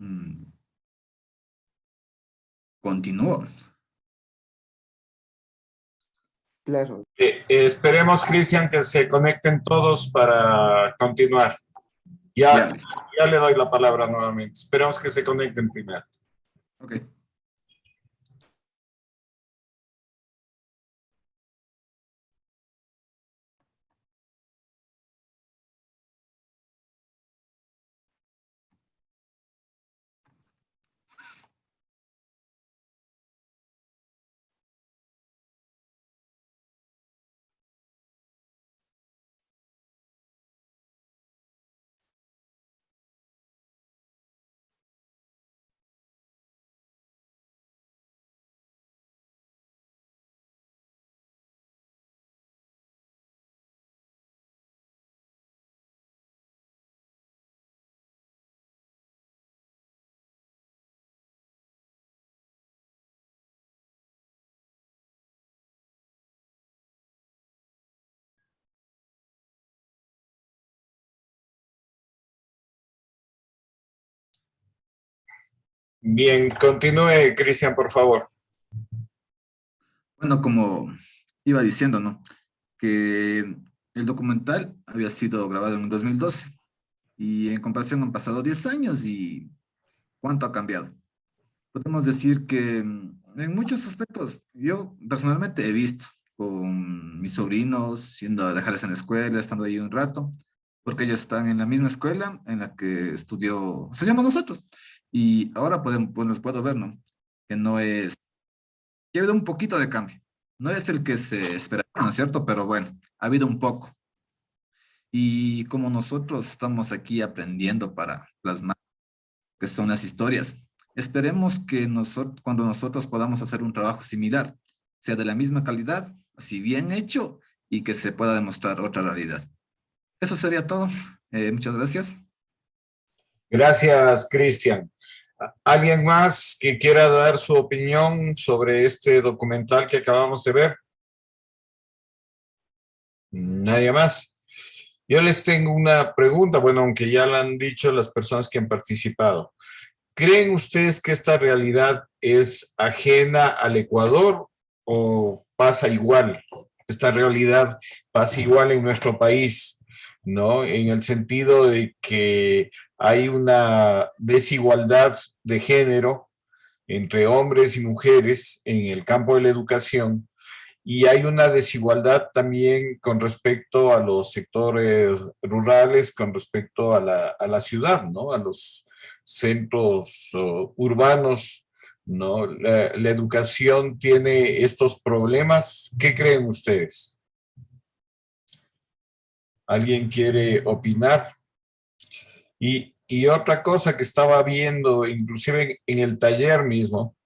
Mm, Continúo. Claro, Esperemos, Cristian, que se conecten todos para continuar. Ya, Ya, listo. ya le doy la palabra nuevamente. Esperemos que se conecten primero. Ok. Bien, continúe, Cristian, por favor. Bueno, como iba diciendo, ¿no? Que el documental había sido grabado en 2012 y en comparación han pasado 10 años y ¿cuánto ha cambiado? Podemos decir que en muchos aspectos, yo personalmente he visto con mis sobrinos, yendo a dejarles en la escuela, estando ahí un rato, porque ellos están en la misma escuela en la que estudiamos nosotros. Y ahora pues los puedo ver, ¿no? Que no es, que ha habido un poquito de cambio. No es el que se esperaba, ¿no es cierto? Pero bueno, ha habido un poco. Y como nosotros estamos aquí aprendiendo para plasmar que son las historias. Esperemos que cuando nosotros podamos hacer un trabajo similar, sea de la misma calidad, así bien hecho y que se pueda demostrar otra realidad. Eso sería todo. Muchas gracias. Gracias, Cristian. ¿Alguien más que quiera dar su opinión sobre este documental que acabamos de ver? Nadie más. Yo les tengo una pregunta, bueno, aunque ya la han dicho las personas que han participado. ¿Creen ustedes que esta realidad es ajena al Ecuador o pasa igual? Esta realidad pasa igual en nuestro país, ¿no? En el sentido de que hay una desigualdad de género entre hombres y mujeres en el campo de la educación y hay una desigualdad también con respecto a los sectores rurales, con respecto a la ciudad, ¿no? A los centros urbanos, ¿no? La educación tiene estos problemas. ¿Qué creen ustedes? ¿Alguien quiere opinar? Y otra cosa que estaba viendo, inclusive en el taller mismo,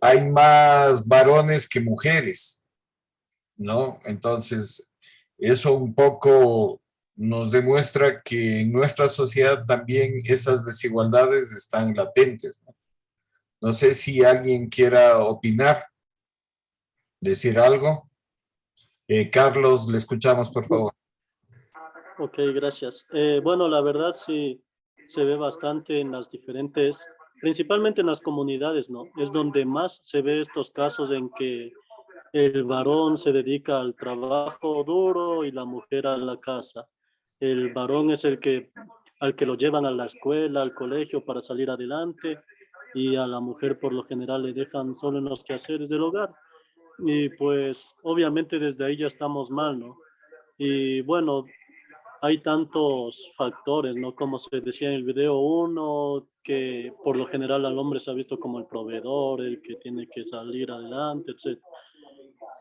hay más varones que mujeres, ¿no? Entonces, eso un poco nos demuestra que en nuestra sociedad también esas desigualdades están latentes, ¿no? No sé si alguien quiera opinar, decir algo. Carlos, le escuchamos, por favor. Ok, gracias. Bueno, la verdad sí se ve bastante en las diferentes, principalmente en las comunidades, ¿no? Es donde más se ve estos casos en que el varón se dedica al trabajo duro y la mujer a la casa. El varón es al que lo llevan a la escuela, al colegio para salir adelante y a la mujer por lo general le dejan solo en los quehaceres del hogar. Y pues obviamente desde ahí ya estamos mal, ¿no? Y bueno, hay tantos factores, ¿no? Como se decía en el video, uno que por lo general al hombre se ha visto como el proveedor, el que tiene que salir adelante, etc.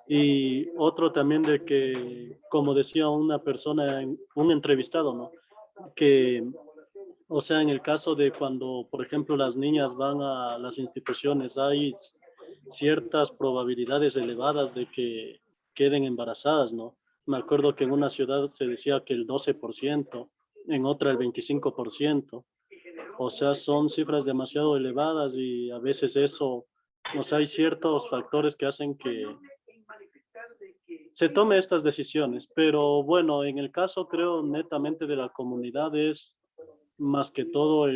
Y otro también de que, como decía una persona, un entrevistado, ¿no? Que, o sea, en el caso de cuando, por ejemplo, las niñas van a las instituciones, hay ciertas probabilidades elevadas de que queden embarazadas, ¿no? Me acuerdo que en una ciudad se decía que el 12%, en otra el 25%. O sea, son cifras demasiado elevadas y a veces eso, o sea, hay ciertos factores que hacen que se tome estas decisiones. Pero bueno, en el caso creo netamente de la comunidad es más que todo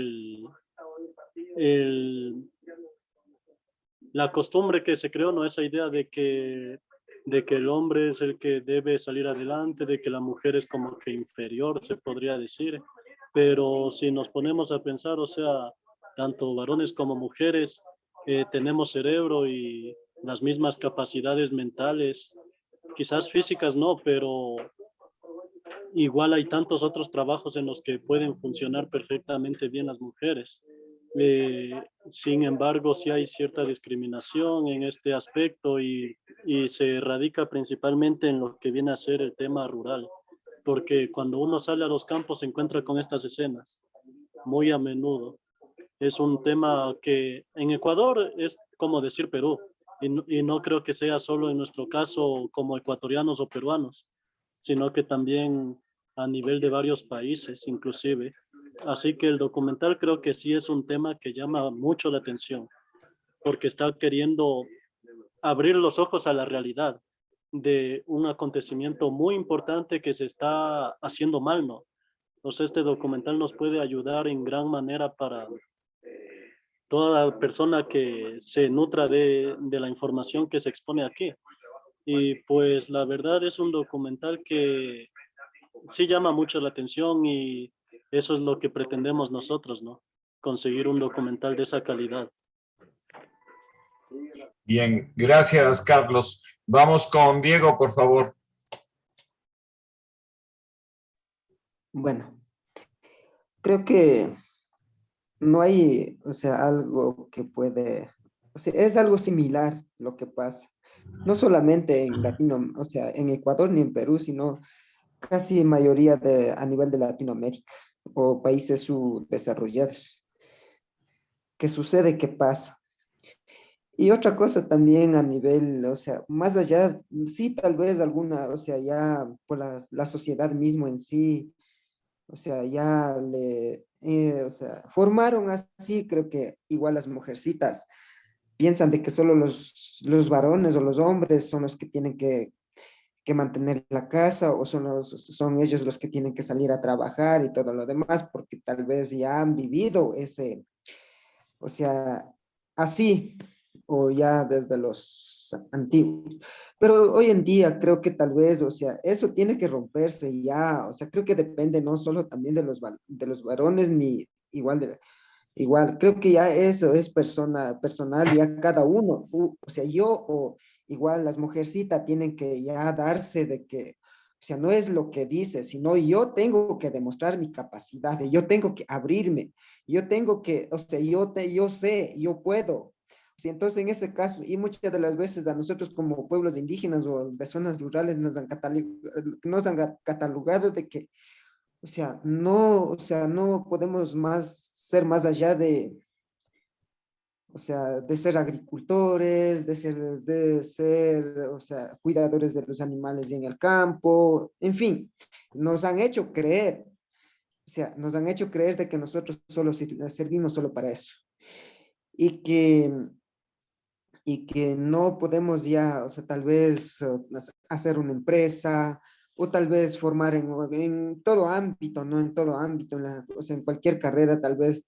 la costumbre que se creó, ¿no? Esa idea de que el hombre es el que debe salir adelante, de que la mujer es como que inferior, se podría decir. Pero si nos ponemos a pensar, o sea, tanto varones como mujeres tenemos cerebro y las mismas capacidades mentales, quizás físicas no, pero igual hay tantos otros trabajos en los que pueden funcionar perfectamente bien las mujeres. Eh, Sin embargo, sí hay cierta discriminación en este aspecto y se radica principalmente en lo que viene a ser el tema rural, porque cuando uno sale a los campos se encuentra con estas escenas muy a menudo. Es un tema que en Ecuador es como decir Perú, y no creo que sea solo en nuestro caso como ecuatorianos o peruanos, sino que también a nivel de varios países inclusive. Así que el documental creo que sí es un tema que llama mucho la atención, porque está queriendo abrir los ojos a la realidad de un acontecimiento muy importante que se está haciendo mal, ¿no? Entonces este documental nos puede ayudar en gran manera para toda persona que se nutra de la información que se expone aquí. Y pues la verdad es un documental que sí llama mucho la atención y eso es lo que pretendemos nosotros, ¿no? Conseguir un documental de esa calidad. Bien, gracias, Carlos. Vamos con Diego, por favor. Bueno, creo que no hay, o sea, algo que puede, o sea, es algo similar lo que pasa. No solamente en o sea, en Ecuador ni en Perú, sino casi mayoría a nivel de Latinoamérica o países subdesarrollados. ¿Qué sucede? ¿Qué pasa? Y otra cosa también a nivel, o sea, más allá, sí, tal vez alguna, o sea, ya por la sociedad mismo en sí, o sea, o sea, formaron así, creo que igual las mujercitas piensan de que solo los varones o los hombres son los que tienen que mantener la casa o son ellos los que tienen que salir a trabajar y todo lo demás, porque tal vez ya han vivido o sea, así, o ya desde los antiguos. Pero hoy en día creo que tal vez, o sea, eso tiene que romperse ya, o sea, creo que depende no solo también de los varones, ni igual, creo que ya eso es personal, ya cada uno, o sea, yo o igual las mujercitas tienen que ya darse de que, o sea, no es lo que dice, sino yo tengo que demostrar mi capacidad, yo tengo que abrirme, yo tengo que, o sea, yo sé, yo puedo. O sea, entonces, en ese caso, y muchas de las veces a nosotros como pueblos indígenas o de zonas rurales nos han catalogado de que, o sea, no podemos más ser más allá o sea, de ser agricultores, o sea, cuidadores de los animales en el campo, en fin, nos han hecho creer, o sea, nos han hecho creer de que nosotros solo servimos solo para eso y que no podemos ya, o sea, tal vez hacer una empresa o tal vez formar en todo ámbito, ¿no? En todo ámbito, o sea, en cualquier carrera tal vez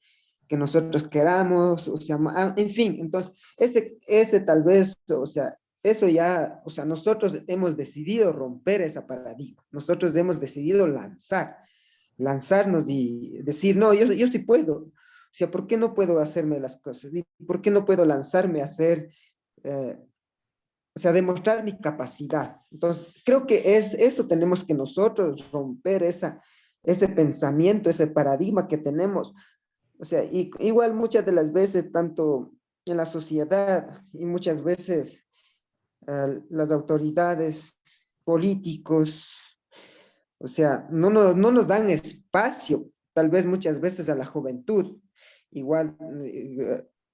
que nosotros queramos, o sea, en fin, entonces, ese tal vez, o sea, eso ya, o sea, nosotros hemos decidido romper esa paradigma, nosotros hemos decidido lanzarnos y decir, no, yo sí puedo, o sea, ¿por qué no puedo hacerme las cosas? ¿Y por qué no puedo lanzarme a hacer, eh, o sea, demostrar mi capacidad? Entonces, creo que eso tenemos que nosotros romper ese pensamiento, ese paradigma que tenemos. O sea, y igual muchas de las veces, tanto en la sociedad y muchas veces las autoridades, políticos, o sea, no nos dan espacio, tal vez muchas veces a la juventud, igual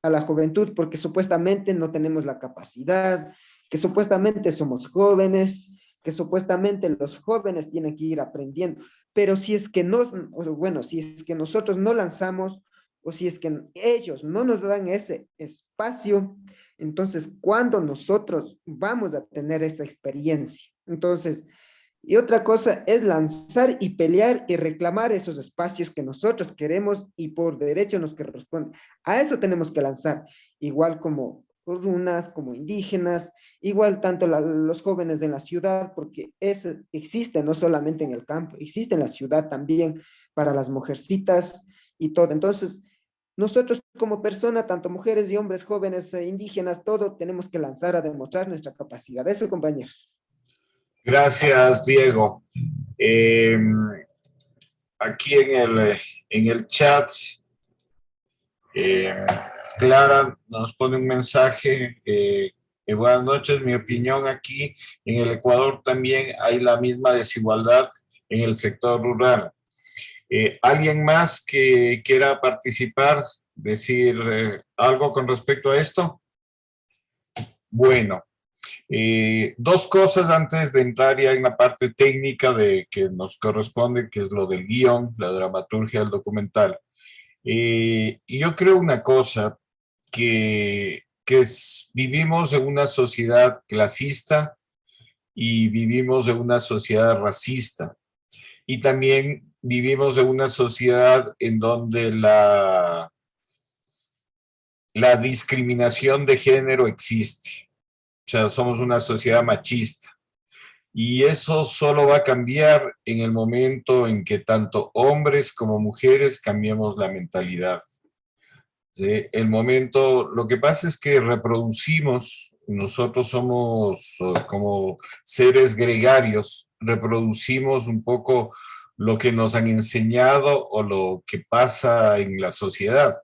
a la juventud, porque supuestamente no tenemos la capacidad, que supuestamente somos jóvenes, que supuestamente los jóvenes tienen que ir aprendiendo, pero si es que bueno, si es que nosotros no lanzamos o si es que ellos no nos dan ese espacio, entonces, ¿cuándo nosotros vamos a tener esa experiencia? Entonces, Y otra cosa es lanzar y pelear y reclamar esos espacios que nosotros queremos y por derecho nos corresponde. A eso tenemos que lanzar, igual como runas, como indígenas, igual tanto los jóvenes de la ciudad, porque eso existe no solamente en el campo, existe en la ciudad también para las mujercitas y todo. Entonces, nosotros como persona, tanto mujeres y hombres jóvenes, indígenas, todo tenemos que lanzar a demostrar nuestra capacidad. Eso, compañeros. Gracias, Diego. Eh, aquí en el chat, eh, Clara nos pone un mensaje. Buenas noches, mi opinión aquí en el Ecuador también hay la misma desigualdad en el sector rural. ¿Alguien más que quiera participar, decir algo con respecto a esto? Bueno, dos cosas antes de entrar ya en la parte técnica de que nos corresponde, que es lo del guión, la dramaturgia del documental. Y yo creo una cosa, vivimos en una sociedad clasista y vivimos en una sociedad racista. Y también vivimos en una sociedad en donde la discriminación de género existe. O sea, somos una sociedad machista. Y eso solo va a cambiar en el momento en que tanto hombres como mujeres cambiemos la mentalidad. ¿Sí? Lo que pasa es que reproducimos, nosotros somos como seres gregarios, reproducimos un poco lo que nos han enseñado o lo que pasa en la sociedad.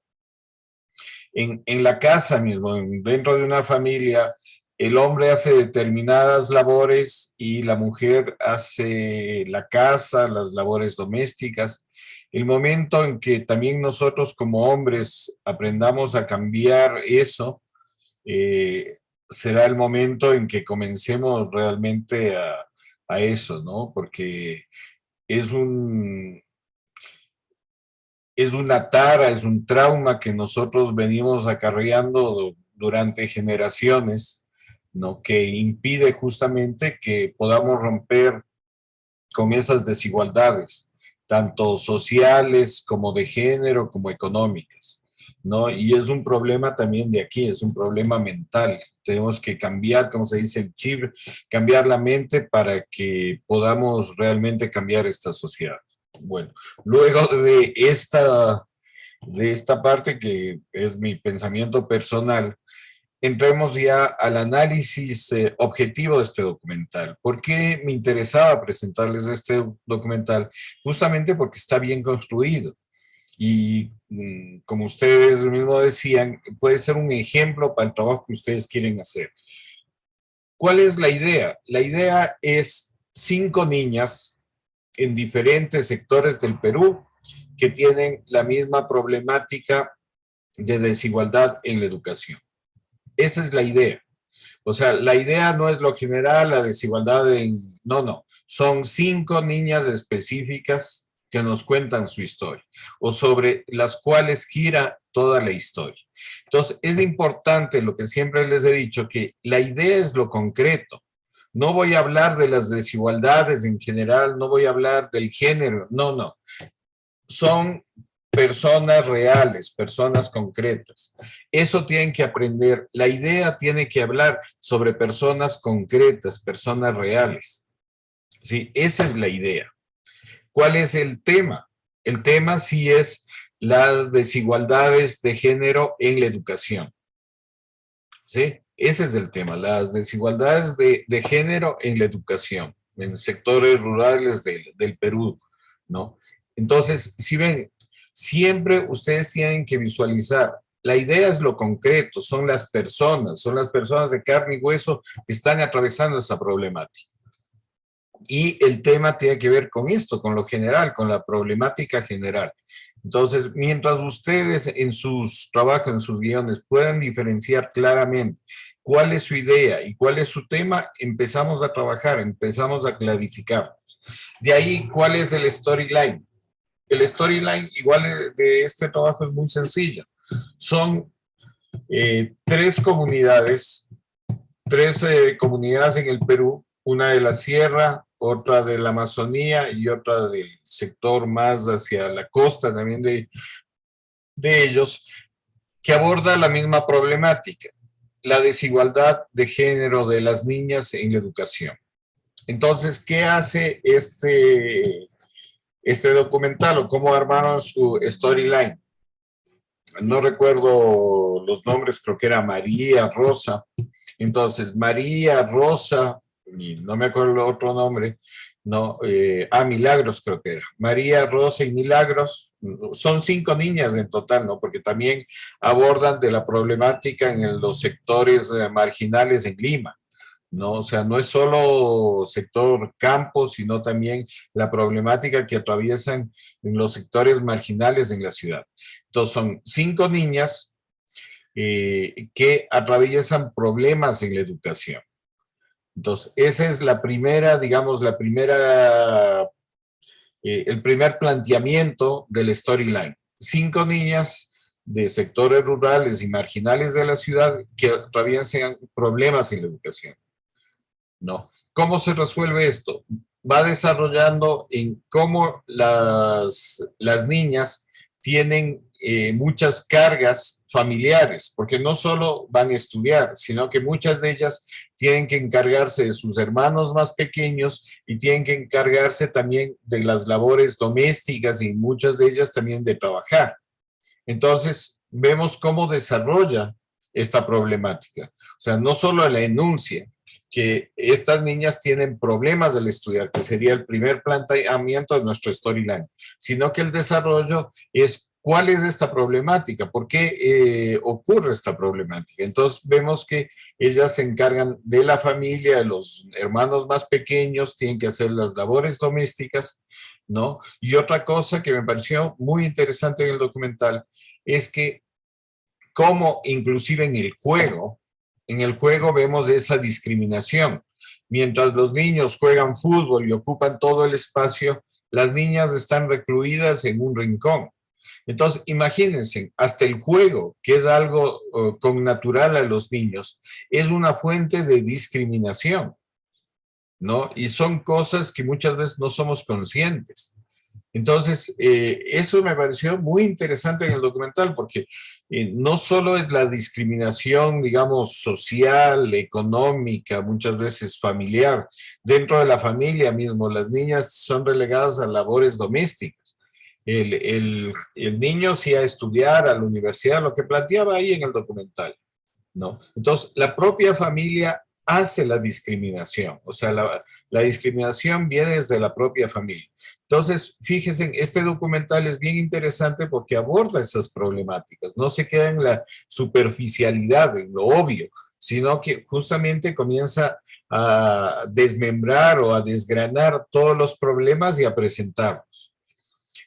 En la casa mismo, dentro de una familia, el hombre hace determinadas labores y la mujer hace la casa, las labores domésticas. El momento en que también nosotros como hombres aprendamos a cambiar eso, será el momento en que comencemos realmente a eso, ¿no? Porque es es una tara, es un trauma que nosotros venimos acarreando durante generaciones, ¿no? Que impide justamente que podamos romper con esas desigualdades, tanto sociales como de género, como económicas, ¿no? Y es un problema también de aquí, es un problema mental. Tenemos que cambiar, como se dice, el chip, cambiar la mente para que podamos realmente cambiar esta sociedad. Bueno, luego de esta parte que es mi pensamiento personal, entremos ya al análisis objetivo de este documental. ¿Por qué me interesaba presentarles este documental? Justamente porque está bien construido y como ustedes mismos decían, puede ser un ejemplo para el trabajo que ustedes quieren hacer. ¿Cuál es la idea? La idea es 5 niñas en diferentes sectores del Perú que tienen la misma problemática de desigualdad en la educación. Esa es la idea. O sea, la idea no es lo general, la desigualdad en... No, no. Son 5 niñas específicas que nos cuentan su historia o sobre las cuales gira toda la historia. Entonces, es importante lo que siempre les he dicho, que la idea es lo concreto. No voy a hablar de las desigualdades en general, no voy a hablar del género, no, no. Son personas reales, personas concretas. Eso tienen que aprender. La idea tiene que hablar sobre personas concretas, personas reales. Sí, esa es la idea. ¿Cuál es el tema? El tema sí es las desigualdades de género en la educación. ¿Sí? Ese es el tema, las desigualdades de género en la educación, en sectores rurales del Perú, ¿no? Entonces, si ven, siempre ustedes tienen que visualizar, la idea es lo concreto, son las personas de carne y hueso que están atravesando esa problemática. Y el tema tiene que ver con esto, con lo general, con la problemática general. Entonces, mientras ustedes en sus trabajos, en sus guiones, puedan diferenciar claramente cuál es su idea y cuál es su tema, empezamos a trabajar, empezamos a clarificarnos. De ahí, ¿cuál es el storyline? El storyline, igual de este trabajo, es muy sencillo. Son 3 comunidades en el Perú, una de la sierra, otra de la Amazonía y otra del sector más hacia la costa también de ellos, que aborda la misma problemática, la desigualdad de género de las niñas en la educación. Entonces, ¿qué hace este documental o cómo armaron su storyline? No recuerdo los nombres, creo que era María, Rosa. Entonces, María, Rosa, y no me acuerdo el otro nombre, no, Milagros creo que era. María, Rosa y Milagros, son 5 niñas en total, ¿no? Porque también abordan de la problemática en los sectores marginales en Lima, ¿no? O sea, no es solo sector campo, sino también la problemática que atraviesan en los sectores marginales en la ciudad. Entonces, son 5 niñas que atraviesan problemas en la educación. Entonces, esa es la primera, digamos, el primer planteamiento del storyline. 5 niñas de sectores rurales y marginales de la ciudad que atraviesan problemas en la educación, ¿no? ¿Cómo se resuelve esto? Va desarrollando en cómo las niñas tienen muchas cargas familiares, porque no solo van a estudiar, sino que muchas de ellas tienen que encargarse de sus hermanos más pequeños y tienen que encargarse también de las labores domésticas y muchas de ellas también de trabajar. Entonces, vemos cómo desarrolla esta problemática. O sea, no solo la enuncia, que estas niñas tienen problemas al estudiar, que sería el primer planteamiento de nuestro storyline, sino que el desarrollo es cuál es esta problemática, por qué ocurre esta problemática. Entonces vemos que ellas se encargan de la familia, de los hermanos más pequeños, tienen que hacer las labores domésticas, ¿no? Y otra cosa que me pareció muy interesante en el documental es que cómo inclusive en el juego vemos esa discriminación. Mientras los niños juegan fútbol y ocupan todo el espacio, las niñas están recluidas en un rincón. Entonces, imagínense, hasta el juego, que es algo connatural a los niños, es una fuente de discriminación, ¿no? Y son cosas que muchas veces no somos conscientes. Entonces, eso me pareció muy interesante en el documental, porque no solo es la discriminación, digamos, social, económica, muchas veces familiar. Dentro de la familia mismo, las niñas son relegadas a labores domésticas. El niño sí a estudiar, a la universidad, lo que planteaba ahí en el documental, ¿no? Entonces, la propia familia hace la discriminación, o sea, la discriminación viene desde la propia familia. Entonces, fíjense, este documental es bien interesante porque aborda esas problemáticas, no se queda en la superficialidad, en lo obvio, sino que justamente comienza a desmembrar o a desgranar todos los problemas y a presentarlos.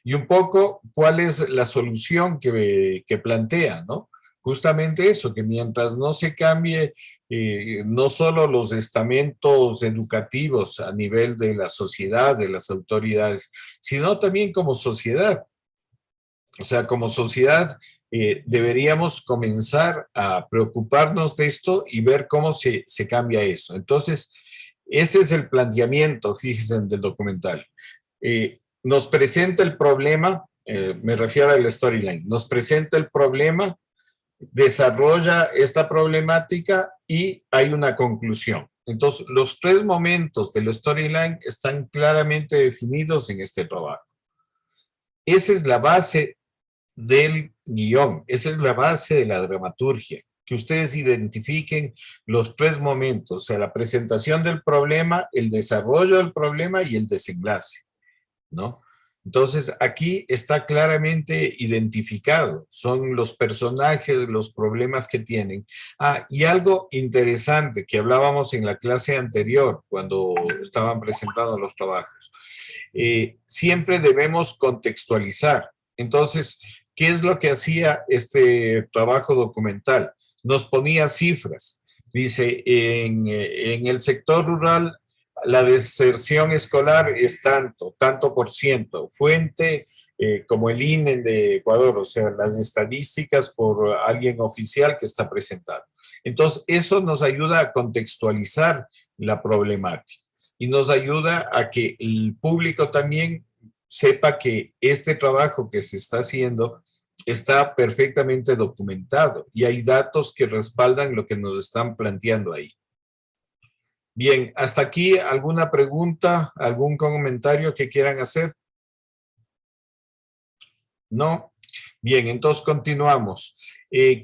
Y un poco, ¿cuál es la solución que plantea, ¿no? Justamente eso, que mientras no se cambie no solo los estamentos educativos a nivel de la sociedad, de las autoridades, sino también como sociedad. O sea, como sociedad deberíamos comenzar a preocuparnos de esto y ver cómo se cambia eso. Entonces, ese es el planteamiento, fíjense, del documental. Nos presenta el problema, me refiero al storyline, nos presenta el problema, desarrolla esta problemática y hay una conclusión. Entonces, los 3 momentos del storyline están claramente definidos en este trabajo. Esa es la base del guión, esa es la base de la dramaturgia, que ustedes identifiquen los 3 momentos, o sea, la presentación del problema, el desarrollo del problema y el desenlace, ¿no? Entonces, aquí está claramente identificado, son los personajes, los problemas que tienen. Y algo interesante que hablábamos en la clase anterior, cuando estaban presentando los trabajos. Siempre debemos contextualizar. Entonces, ¿qué es lo que hacía este trabajo documental? Nos ponía cifras. Dice, en el sector rural, la deserción escolar es tanto por ciento. Fuente como el INE de Ecuador, o sea, las estadísticas por alguien oficial que está presentado. Entonces, eso nos ayuda a contextualizar la problemática. y nos ayuda a que el público también sepa que este trabajo que se está haciendo está perfectamente documentado y hay datos que respaldan lo que nos están planteando ahí. Bien, hasta aquí, ¿alguna pregunta, algún comentario que quieran hacer? ¿No? Bien, entonces continuamos.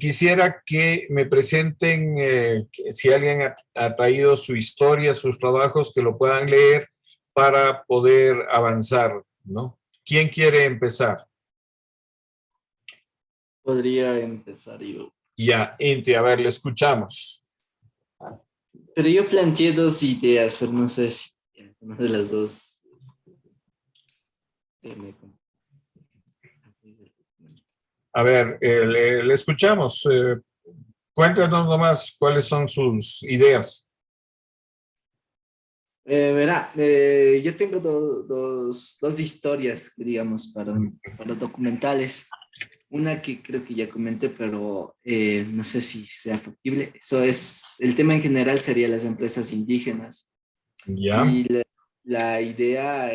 Quisiera que me presenten, si alguien ha traído su historia, sus trabajos, que lo puedan leer para poder avanzar, ¿no? ¿Quién quiere empezar? Podría empezar yo. Ya, Inti, a ver, le escuchamos. Pero yo planteé dos ideas, pero no sé si una de las dos. A ver, le escuchamos. Cuéntanos nomás cuáles son sus ideas. Verá, yo tengo dos historias, digamos, para documentales. Una que creo que ya comenté, pero no sé si sea factible. Eso es, el tema en general sería las empresas indígenas. Ya. Y la idea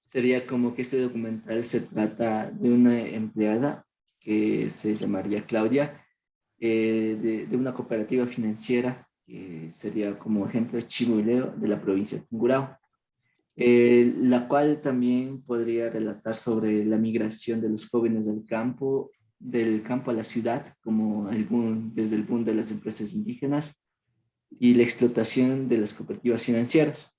sería como que este documental se trata de una empleada que se llamaría Claudia, de una cooperativa financiera que sería como ejemplo Chimuleo de la provincia de Tungurahua, la cual también podría relatar sobre la migración de los jóvenes del campo a la ciudad, como desde el boom de las empresas indígenas y la explotación de las cooperativas financieras.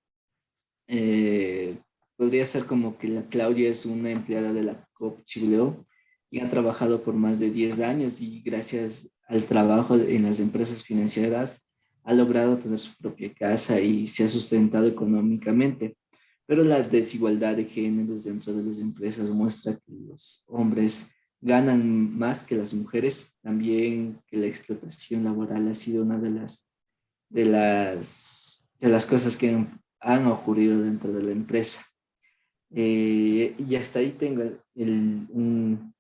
Eh, Podría ser como que la Claudia es una empleada de la COP Chileo y ha trabajado por más de 10 años y gracias al trabajo en las empresas financieras ha logrado tener su propia casa y se ha sustentado económicamente. Pero la desigualdad de géneros dentro de las empresas muestra que los hombres ganan más que las mujeres, también que la explotación laboral ha sido una de las cosas que han ocurrido dentro de la empresa. Y hasta ahí tengo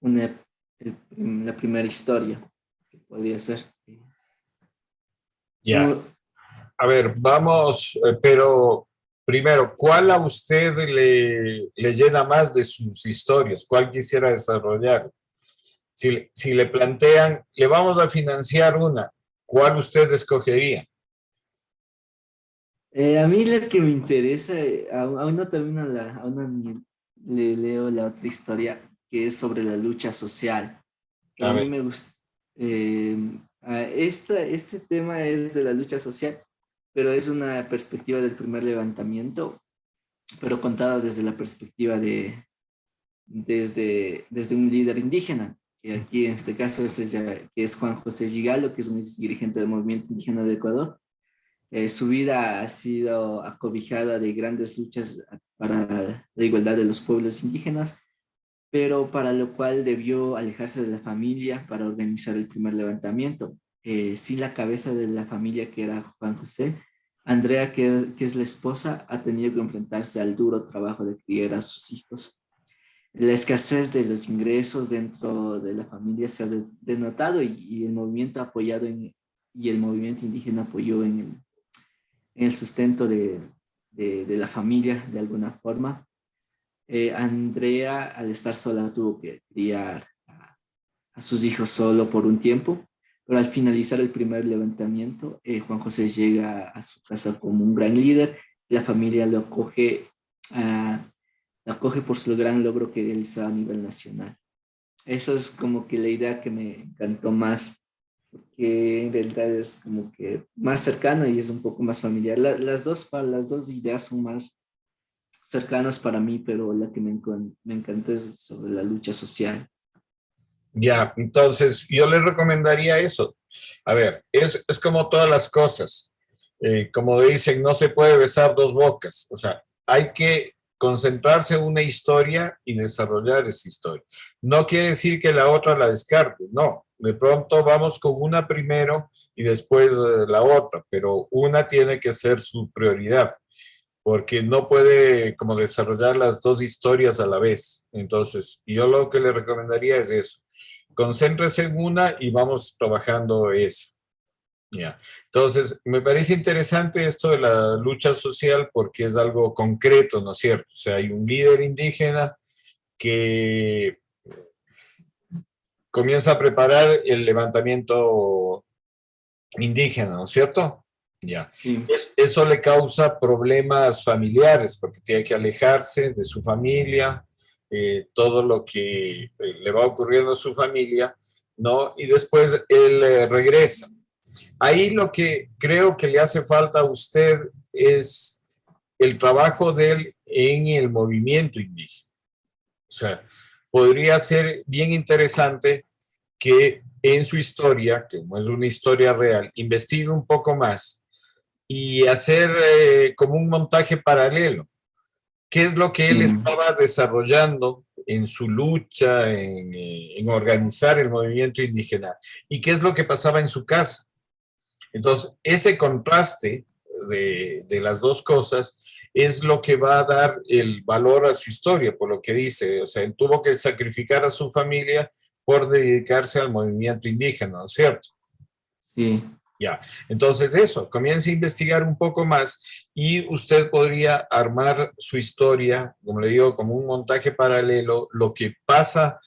la primera historia que podría ser. Ya. A ver, vamos, pero primero, ¿cuál a usted le llena más de sus historias? ¿Cuál quisiera desarrollar? Si le plantean, le vamos a financiar una, ¿cuál usted escogería? A mí lo que me interesa, aún no termino aún no le leo la otra historia, que es sobre la lucha social. Que A a mí ver. me gusta. Este tema es de la lucha social, pero es una perspectiva del primer levantamiento, pero contada desde la perspectiva desde un líder indígena, que aquí en este caso que es Juan José Gigalo, que es un ex dirigente del movimiento indígena de Ecuador. Su vida ha sido acobijada de grandes luchas para la igualdad de los pueblos indígenas, pero para lo cual debió alejarse de la familia para organizar el primer levantamiento. Sin la cabeza de la familia, que era Juan José, Andrea, que es la esposa, ha tenido que enfrentarse al duro trabajo de criar a sus hijos. La escasez de los ingresos dentro de la familia se ha denotado y el movimiento y el movimiento indígena apoyó en el sustento de la familia de alguna forma. Andrea, al estar sola, tuvo que criar a sus hijos solo por un tiempo, pero al finalizar el primer levantamiento, Juan José llega a su casa como un gran líder. La familia lo acoge por su gran logro que realizó a nivel nacional. Eso es como que la idea que me encantó más, porque en realidad es como que más cercana y es un poco más familiar. Las dos ideas son más cercanas para mí, pero la que me encantó es sobre la lucha social. Ya, entonces yo le recomendaría eso. A ver, es como todas las cosas. Como dicen, no se puede besar dos bocas. O sea, hay que concentrarse en una historia y desarrollar esa historia. No quiere decir que la otra la descarte, no. De pronto vamos con una primero y después la otra, pero una tiene que ser su prioridad, porque no puede como desarrollar las dos historias a la vez. Entonces, yo lo que le recomendaría es eso. Concéntrese en una y vamos trabajando eso. Ya. Entonces, me parece interesante esto de la lucha social porque es algo concreto, ¿no es cierto? O sea, hay un líder indígena que comienza a preparar el levantamiento indígena, ¿no es cierto? Ya. Sí, Eso le causa problemas familiares porque tiene que alejarse de su familia, todo lo que le va ocurriendo a su familia, ¿no? Y después él regresa. Ahí lo que creo que le hace falta a usted es el trabajo de él en el movimiento indígena. O sea, podría ser bien interesante que en su historia, que no es una historia real, investigue un poco más y hacer como un montaje paralelo. ¿Qué es lo que él sí, estaba desarrollando en su lucha, en organizar el movimiento indígena? ¿Y qué es lo que pasaba en su casa? Entonces, ese contraste de las dos cosas es lo que va a dar el valor a su historia, por lo que dice. O sea, él tuvo que sacrificar a su familia por dedicarse al movimiento indígena, ¿no es cierto? sí, Ya, entonces eso, comience a investigar un poco más y usted podría armar su historia, como le digo, como un montaje paralelo, lo que pasa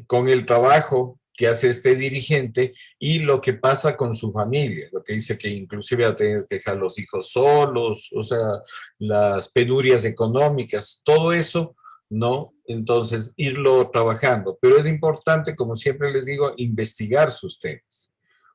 con el trabajo que hace este dirigente y lo que pasa con su familia, lo que dice que inclusive va a tener que dejar los hijos solos, o sea, las penurias económicas, todo eso, ¿no? Entonces, irlo trabajando. Pero es importante, como siempre les digo, investigar sus temas.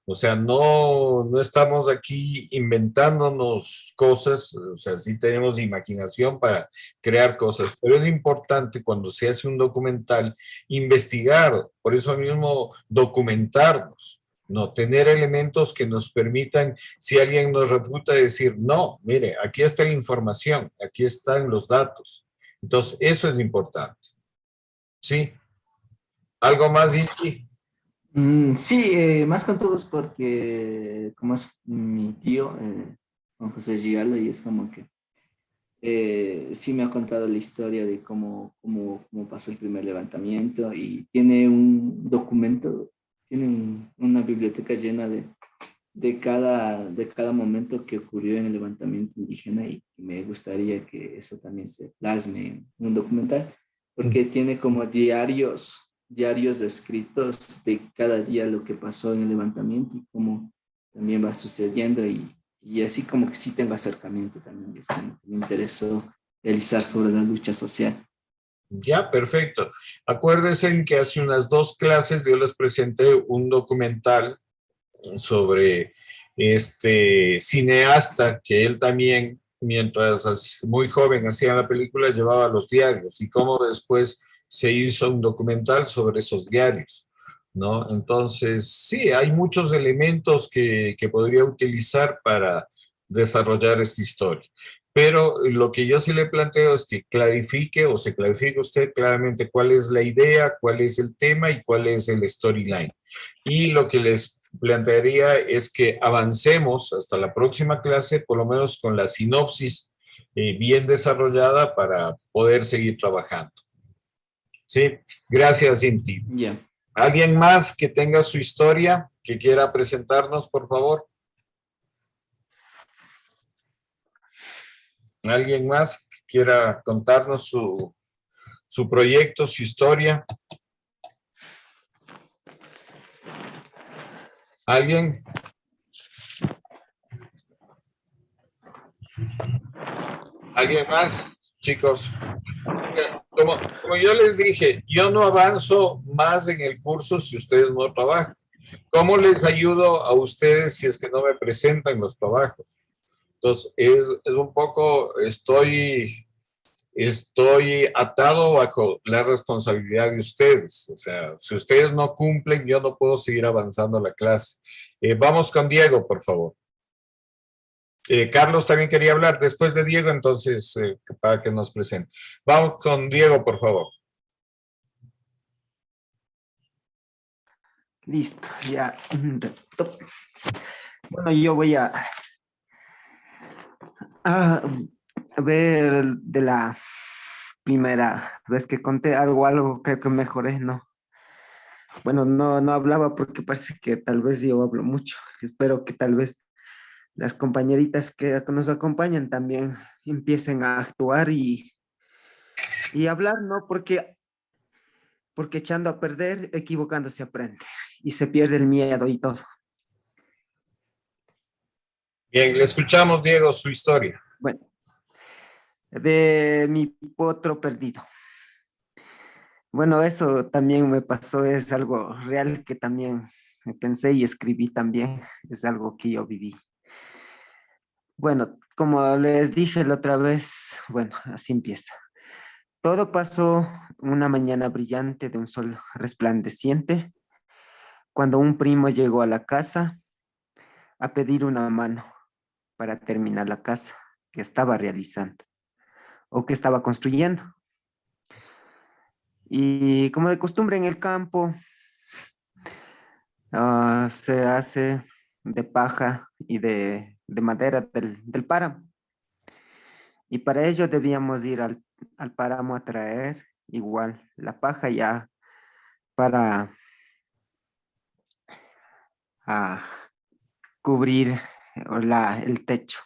O sea, no estamos aquí inventándonos cosas, o sea, sí tenemos imaginación para crear cosas, pero es importante cuando se hace un documental investigar, por eso mismo documentarnos, no tener elementos que nos permitan, si alguien nos refuta, decir, no, mire, aquí está la información, aquí están los datos. Entonces, eso es importante. ¿Sí? ¿Algo más, Inti? Sí, más con todo es porque como es mi tío, Juan José Gialo, y es como que sí me ha contado la historia de cómo pasó el primer levantamiento y tiene un documento, tiene una biblioteca llena de cada momento que ocurrió en el levantamiento indígena y me gustaría que eso también se plasme en un documental, porque tiene como diarios escritos de cada día lo que pasó en el levantamiento y cómo también va sucediendo y así como que sí tengo acercamiento también, es como que me interesó realizar sobre la lucha social. Ya, perfecto. Acuérdense en que hace unas 2 clases yo les presenté un documental sobre este cineasta que él también, mientras muy joven hacía la película, llevaba los diarios y cómo después se hizo un documental sobre esos diarios, ¿no? Entonces, sí, hay muchos elementos que podría utilizar para desarrollar esta historia. Pero lo que yo sí le planteo es que clarifique o se clarifique usted claramente cuál es la idea, cuál es el tema y cuál es el storyline. Y lo que les plantearía es que avancemos hasta la próxima clase, por lo menos con la sinopsis bien desarrollada para poder seguir trabajando. Sí, gracias, Inti. Ya. ¿Alguien más que tenga su historia que quiera presentarnos, por favor? ¿Alguien más que quiera contarnos su proyecto, su historia? ¿Alguien? ¿Alguien más, chicos? Como yo les dije, yo no avanzo más en el curso si ustedes no trabajan. ¿Cómo les ayudo a ustedes si es que no me presentan los trabajos? Entonces, es un poco, estoy atado bajo la responsabilidad de ustedes. O sea, si ustedes no cumplen, yo no puedo seguir avanzando la clase. Vamos con Diego, por favor. Carlos también quería hablar después de Diego, entonces, para que nos presente. Vamos con Diego, por favor. Listo, ya. Un ratito. Bueno, yo voy a ver de la primera vez que conté algo, creo que mejoré, ¿no? Bueno, no hablaba porque parece que tal vez yo hablo mucho. Espero que tal vez las compañeritas que nos acompañan también empiecen a actuar y hablar, ¿no? Porque echando a perder, equivocando se aprende y se pierde el miedo y todo. Bien, le escuchamos, Diego, su historia. Bueno, de mi potro perdido. Bueno, eso también me pasó, es algo real que también me pensé y escribí también, es algo que yo viví. Bueno, como les dije la otra vez, bueno, así empieza. Todo pasó una mañana brillante de un sol resplandeciente, cuando un primo llegó a la casa a pedir una mano para terminar la casa que estaba realizando o que estaba construyendo. Y como de costumbre en el campo, se hace de paja y de madera del páramo. Y para ello debíamos ir al páramo a traer igual la paja ya para a cubrir el techo.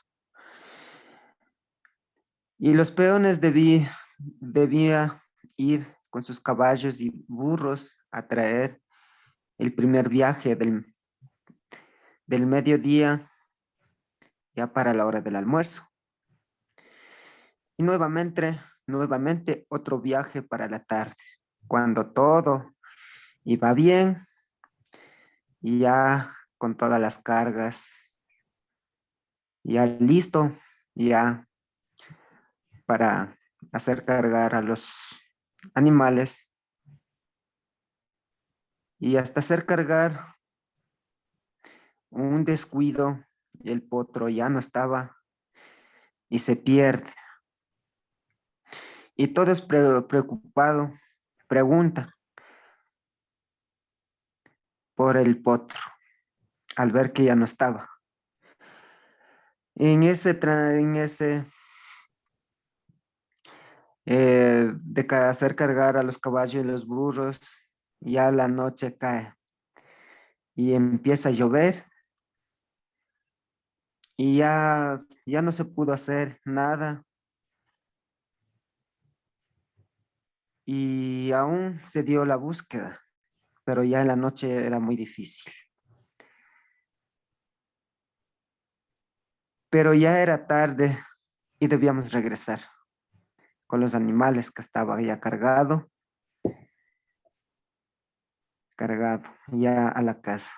Y los peones debía ir con sus caballos y burros a traer el primer viaje del mediodía ya para la hora del almuerzo. Y nuevamente otro viaje para la tarde, cuando todo iba bien y ya con todas las cargas, ya listo, ya para hacer cargar a los animales y hasta hacer cargar un descuido y el potro ya no estaba y se pierde. Y todo es preocupado, pregunta por el potro al ver que ya no estaba. De hacer cargar a los caballos y los burros, ya la noche cae y empieza a llover y ya no se pudo hacer nada y aún se dio la búsqueda, pero ya en la noche era muy difícil. Pero ya era tarde y debíamos regresar con los animales que estaba ya cargado ya a la casa.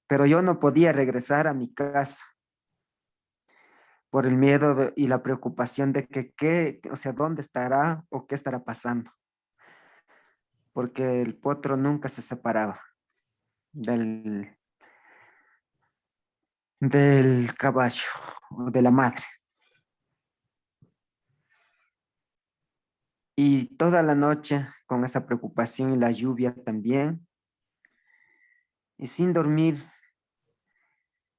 Pero yo no podía regresar a mi casa por el miedo y la preocupación de o sea, dónde estará o qué estará pasando. Porque el potro nunca se separaba del, del caballo o de la madre. Y toda la noche con esa preocupación y la lluvia también, y sin dormir,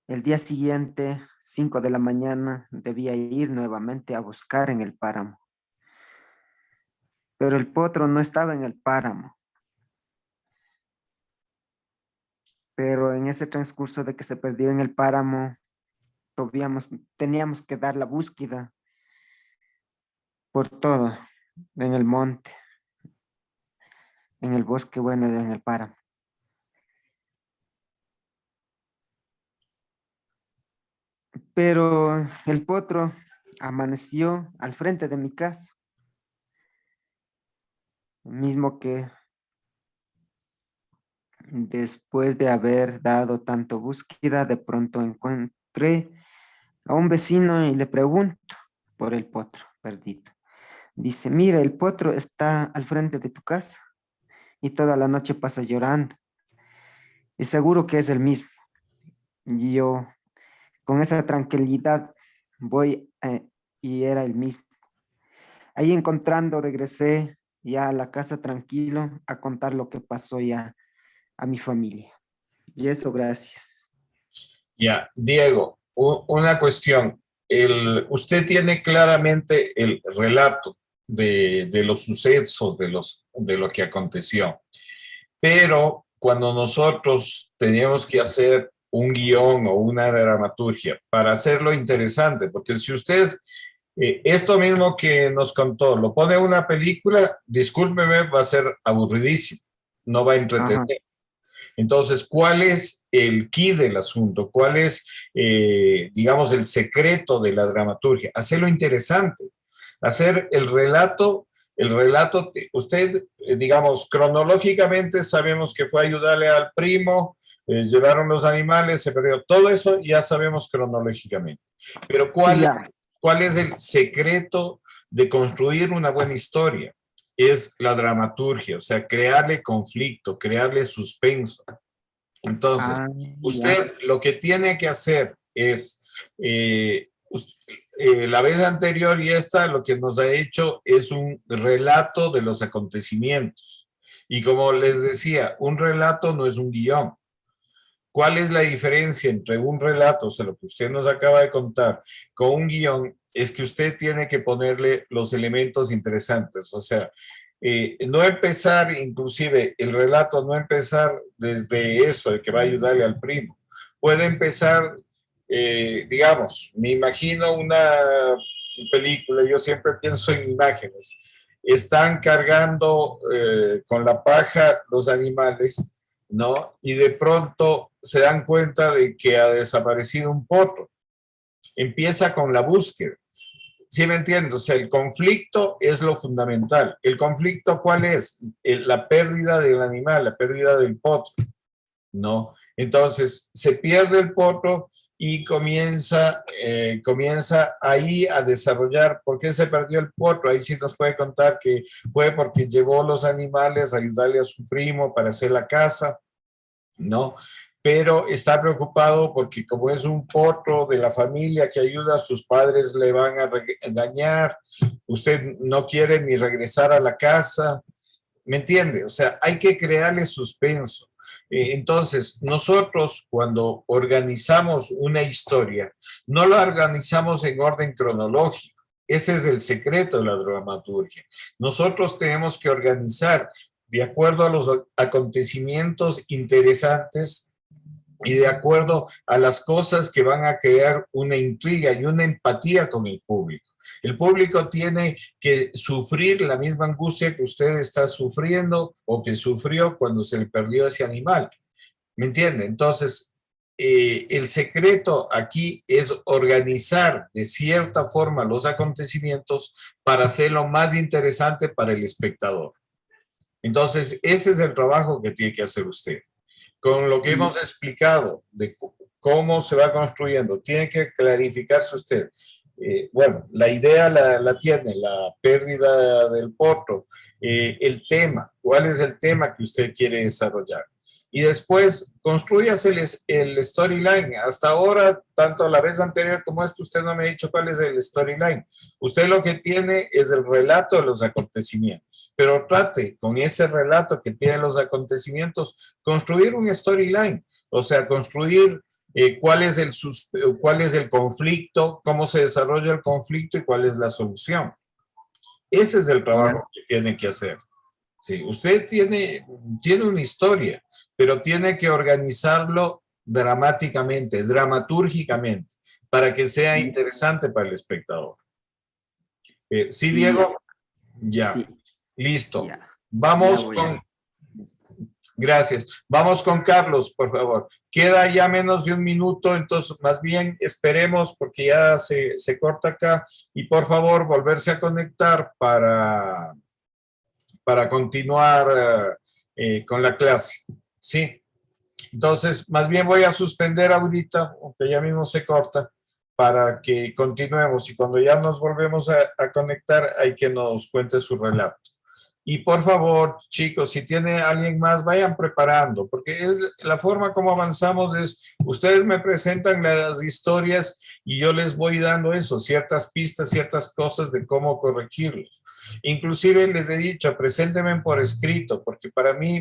el día siguiente, 5 de la mañana, debía ir nuevamente a buscar en el páramo. Pero el potro no estaba en el páramo. Pero en ese transcurso de que se perdió en el páramo, teníamos que dar la búsqueda por todo, en el monte, en el bosque, bueno, en el páramo. Pero el potro amaneció al frente de mi casa, mismo que después de haber dado tanto búsqueda, de pronto encontré a un vecino y le pregunto por el potro perdido. Dice, mira, el potro está al frente de tu casa y toda la noche pasa llorando. Y seguro que es el mismo. Y yo, con esa tranquilidad, voy y era el mismo. Ahí encontrando, regresé ya a la casa tranquilo a contar lo que pasó ya a mi familia. Y eso, gracias. Ya, Diego, una cuestión. Usted tiene claramente el relato de los sucesos, de lo que aconteció. pero cuando nosotros teníamos que hacer un guión o una dramaturgia para hacerlo interesante, porque si usted esto mismo que nos contó lo pone en una película, discúlpeme, va a ser aburridísimo, no va a entretener. Ajá. Entonces, ¿cuál es el key del asunto? ¿Cuál es, digamos, el secreto de la dramaturgia? Hacerlo interesante, hacer el relato, usted, digamos, cronológicamente sabemos que fue a ayudarle al primo, llevaron los animales, se perdió, todo eso ya sabemos cronológicamente. Pero Ya. ¿cuál es el secreto de construir una buena historia? Es la dramaturgia, o sea, crearle conflicto, crearle suspenso. Entonces, Ah, ya. usted lo que tiene que hacer es, la vez anterior y esta, lo que nos ha hecho es un relato de los acontecimientos. Y como les decía, un relato no es un guión. ¿Cuál es la diferencia entre un relato, o sea, lo que usted nos acaba de contar, con un guión? Es que usted tiene que ponerle los elementos interesantes, o sea, no empezar, inclusive el relato, no empezar desde eso, de que va a ayudarle al primo. Puede empezar, digamos, me imagino una película, yo siempre pienso en imágenes. Están cargando con la paja los animales, ¿no? Y de pronto se dan cuenta de que ha desaparecido un potro. Empieza con la búsqueda. ¿Sí me entiendes? O sea, el conflicto es lo fundamental. ¿El conflicto cuál es? La pérdida del animal, la pérdida del potro, ¿no? Entonces, se pierde el potro y comienza ahí a desarrollar por qué se perdió el potro. Ahí sí nos puede contar que fue porque llevó los animales a ayudarle a su primo para hacer la casa, ¿no? Pero está preocupado porque como es un potro de la familia que ayuda, sus padres le van a engañar, usted no quiere ni regresar a la casa, ¿me entiende? O sea, hay que crearle suspenso. Entonces, nosotros cuando organizamos una historia, no la organizamos en orden cronológico. Ese es el secreto de la dramaturgia. Nosotros tenemos que organizar de acuerdo a los acontecimientos interesantes y de acuerdo a las cosas que van a crear una intriga y una empatía con el público. El público tiene que sufrir la misma angustia que usted está sufriendo o que sufrió cuando se le perdió ese animal. ¿Me entiende? Entonces, el secreto aquí es organizar de cierta forma los acontecimientos para hacerlo más interesante para el espectador. Entonces, ese es el trabajo que tiene que hacer usted. Con lo que hemos explicado de cómo se va construyendo, tiene que clarificarse usted. Bueno, la idea la tiene, la pérdida del potro, el tema, cuál es el tema que usted quiere desarrollar. Y después construyase el storyline. Hasta ahora, tanto la vez anterior como esta, usted no me ha dicho cuál es el storyline. Usted lo que tiene es el relato de los acontecimientos, pero trate con ese relato que tiene los acontecimientos, construir un storyline, o sea, construir cuál es el conflicto, cómo se desarrolla el conflicto y cuál es la solución. Ese es el trabajo que tiene que hacer. Sí, usted tiene una historia, pero tiene que organizarlo dramáticamente, dramatúrgicamente, para que sea interesante para el espectador. ¿Sí, Diego? Ya. Sí. Listo. Ya. Vamos Ya voy con... Gracias. Vamos con Carlos, por favor. Queda ya menos de un minuto, entonces más bien esperemos porque ya se corta acá y por favor volverse a conectar para continuar con la clase. ¿Sí? Entonces, más bien voy a suspender ahorita, aunque ya mismo se corta, para que continuemos y cuando ya nos volvemos a conectar hay que nos cuente su relato. Y por favor, chicos, si tiene alguien más, vayan preparando, porque es la forma como avanzamos es, ustedes me presentan las historias y yo les voy dando eso, ciertas pistas, ciertas cosas de cómo corregirlos. Inclusive les he dicho, preséntenme por escrito, porque para mí